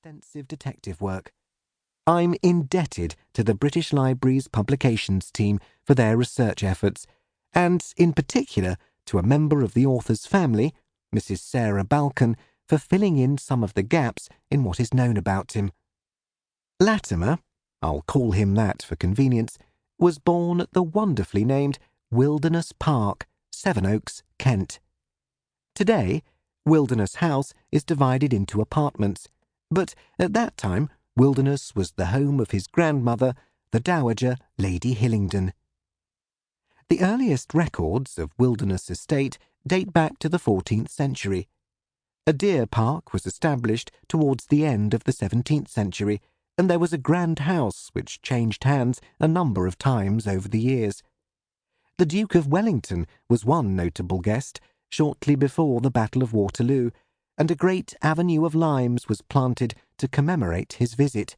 extensive detective work. I'm indebted to the British Library's publications team for their research efforts, and in particular to a member of the author's family, Mrs. Sarah Balcon, for filling in some of the gaps in what is known about him. Latimer, I'll call him that for convenience, was born at the wonderfully named Wilderness Park, Sevenoaks, Kent. Today, Wilderness House is divided into apartments, but at that time Wilderness was the home of his grandmother, the Dowager Lady Hillingdon. The earliest records of Wilderness Estate date back to the 14th century. A deer park was established towards the end of the 17th century, and there was a grand house which changed hands a number of times over the years. The Duke of Wellington was one notable guest shortly before the Battle of Waterloo, and a great avenue of limes was planted to commemorate his visit.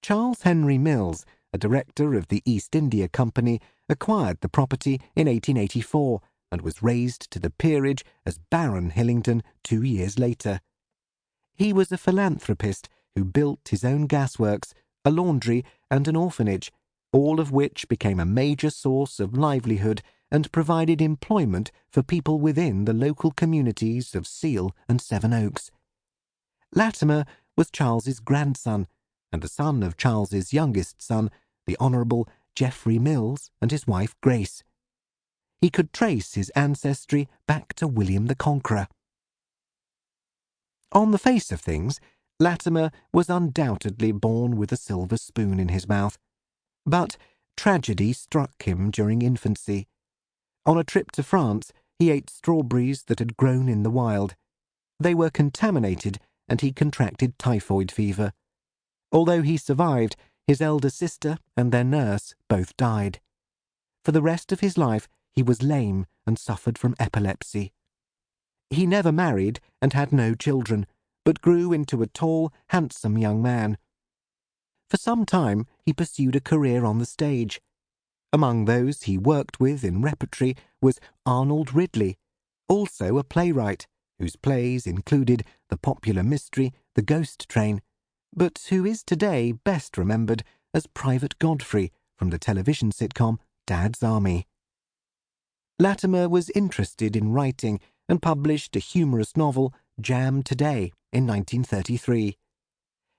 Charles Henry Mills, a director of the East India Company, acquired the property in 1884 and was raised to the peerage as Baron Hillingdon 2 years later. He was a philanthropist who built his own gasworks, a laundry and an orphanage, all of which became a major source of livelihood and provided employment for people within the local communities of Seal and Sevenoaks. Latimer was Charles's grandson, and the son of Charles's youngest son, the Honourable Geoffrey Mills, and his wife Grace. He could trace his ancestry back to William the Conqueror. On the face of things, Latimer was undoubtedly born with a silver spoon in his mouth, but tragedy struck him during infancy. On a trip to France, he ate strawberries that had grown in the wild. They were contaminated, and he contracted typhoid fever. Although he survived, his elder sister and their nurse both died. For the rest of his life, he was lame and suffered from epilepsy. He never married and had no children, but grew into a tall, handsome young man. For some time, he pursued a career on the stage. Among those he worked with in repertory was Arnold Ridley, also a playwright, whose plays included the popular mystery The Ghost Train, but who is today best remembered as Private Godfrey from the television sitcom Dad's Army. Latimer was interested in writing and published a humorous novel, Jam Today, in 1933.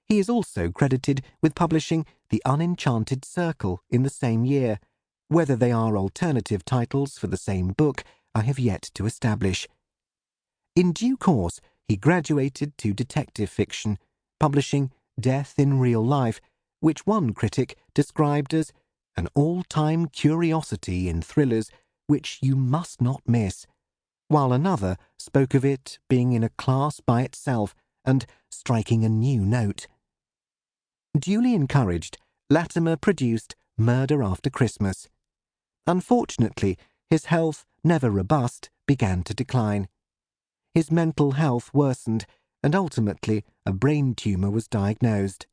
He is also credited with publishing The Unenchanted Circle in the same year. Whether they are alternative titles for the same book, I have yet to establish. In due course, he graduated to detective fiction, publishing Death in Real Life, which one critic described as an all-time curiosity in thrillers which you must not miss, while another spoke of it being in a class by itself and striking a new note. Duly encouraged, Latimer produced Murder After Christmas. Unfortunately, his health, never robust, began to decline. His mental health worsened, and ultimately a brain tumour was diagnosed.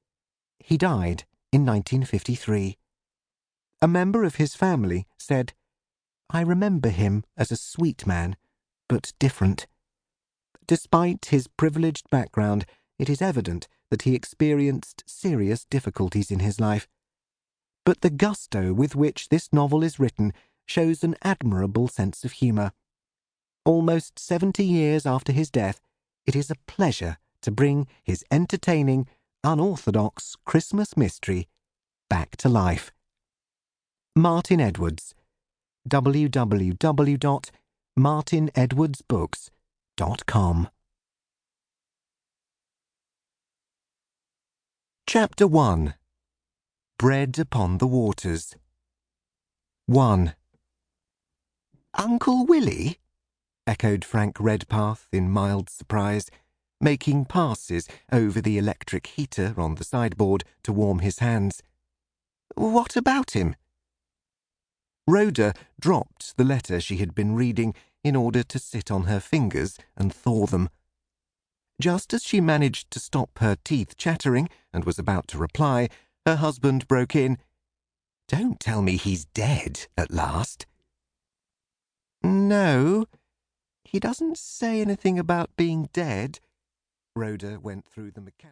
He died in 1953. A member of his family said, "I remember him as a sweet man, but different." Despite his privileged background, it is evident that he experienced serious difficulties in his life. But the gusto with which this novel is written shows an admirable sense of humour. Almost 70 years after his death, it is a pleasure to bring his entertaining, unorthodox Christmas mystery back to life. Martin Edwards. www.martinedwardsbooks.com. Chapter 1. Bread Upon the Waters. 1. "Uncle Willie?" echoed Frank Redpath in mild surprise, making passes over the electric heater on the sideboard to warm his hands. "What about him?" Rhoda dropped the letter she had been reading in order to sit on her fingers and thaw them. Just as she managed to stop her teeth chattering and was about to reply, her husband broke in. "Don't tell me he's dead at last." "No, he doesn't say anything about being dead." Rhoda went through the mechanics.